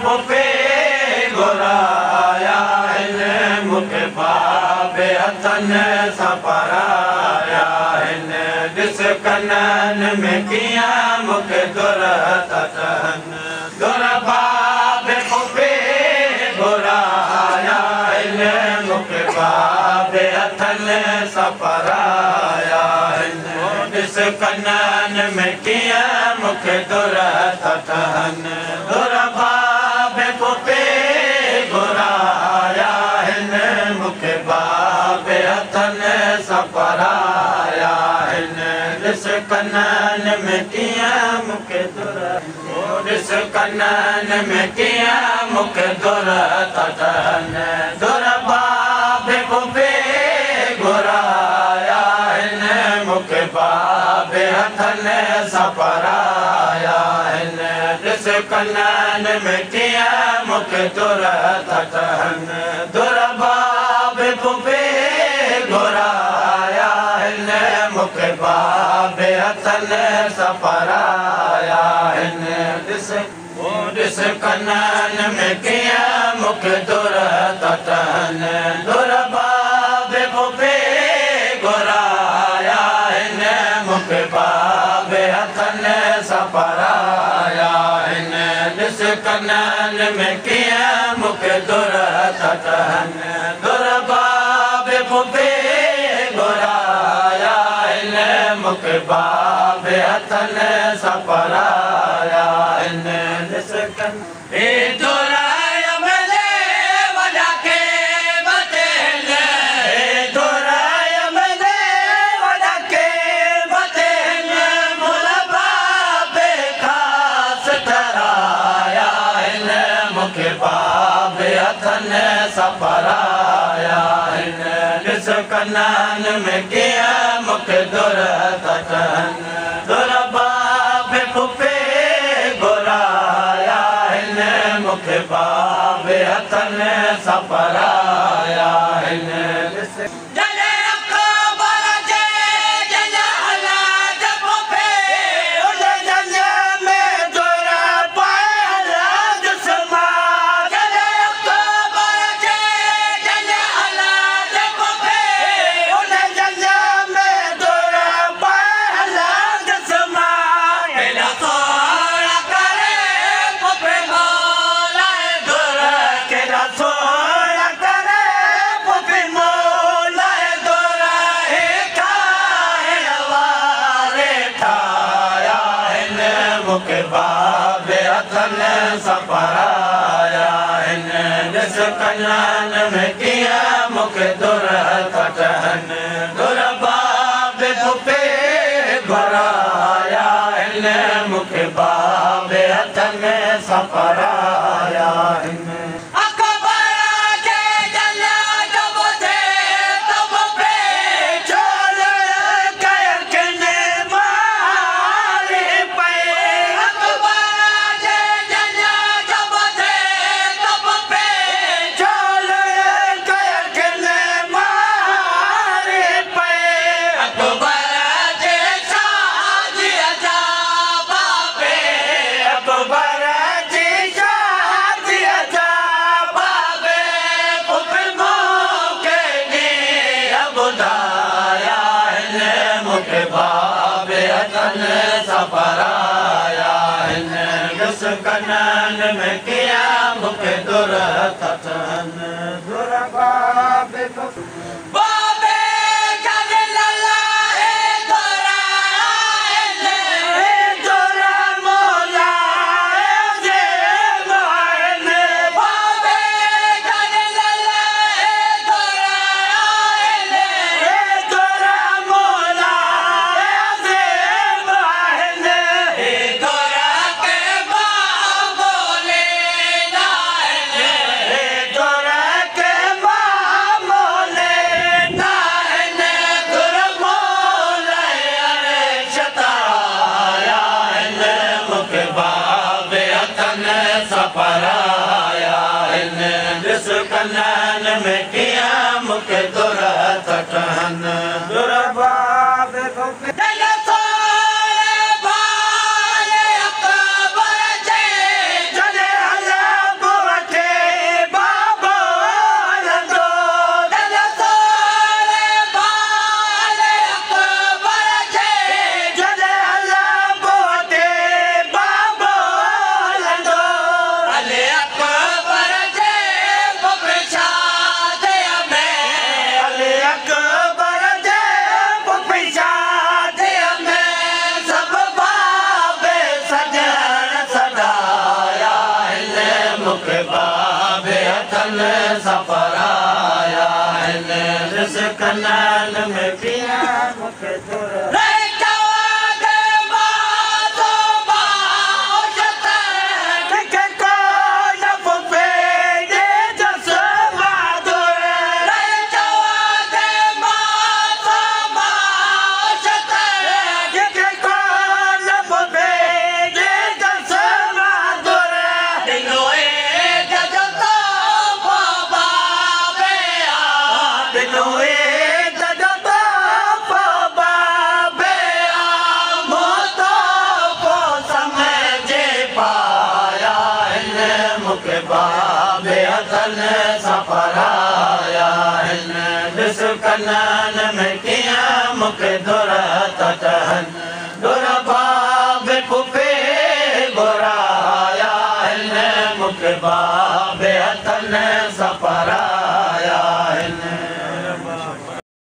पुफे घुराया आहिनि मूंखे बाबे हथनि सां पराया आहिनि ॾिस कननि में कीअं मूंखे दुर था ठहनि दुर बाबे पुफे घुराया आहिनि मूंखे बाबे हथनि सां पराया आहिनि ॾिस कननि में कीअं मूंखे दुर था ठहनि दुर बाबे पुफे घुराया आहिनि मूंखे बाबे हथनि सां पराया आहिनि ॾिस कननि में कीअं मूंखे दुर ॾिस कननि में कीअं मूंखे दुर था ठहनि दुर बाबे पुफे घुराया आहिनि मूंखे बाबे हथनि सां पराया आहिनि ॾिस कननि में कीअं मूंखे दुर था ठहनि दुर बाबे पुफे घुराया आहिनि मूंखे बाबे हथनि सां पराया आहिनि ॾिस कननि में कीअं मूंखे दुर था ठहनि दुर बाबे पुफे घुराया आहिनि मूंखे बाबे हथनि सां पराया आहिनि ॾिस कननि में कीअं मूंखे दुर था ठहनि दुर बाबे पुफे घुराया आहिनि मूंखे बाबे हथनि सां पराया आहिनि ॾिस कननि बाबे हथनि सां पराया आहिनि ॾिस कननि में कीअं मूंखे दुर था ठहनि दुर बाबे पुफे घुराया आहिनि मूंखे बाबे हथनि सां पराया आहिनि मूंखे बाबे हथनि सां पराया आहिनि ॾिस कननि में कीअं मूंखे दुर था ठहनि दुर बाबे पुफे घुराया आहिनि मूंखे बाबे हथनि सां पराया आहिनि बाबे हथनि सां पराया आहिनि ॾिस कननि में कीअं मूंखे दुर था ठहनि दुर बाबे पराया आहिनि ॾिस कननि में कीअं मूंखे दुर था ठहनि दुर बाबे पुफे हथन सफराया आहिनि रिज़्क़नि में कीअं मूंखे दुर बाबे हथन सफराया आहिनि रिज़्क़नि में कीअं मूंखे दुर था चहनि दुर बाबे फुफे घुराया आहिनि मूंखे बाबे हथन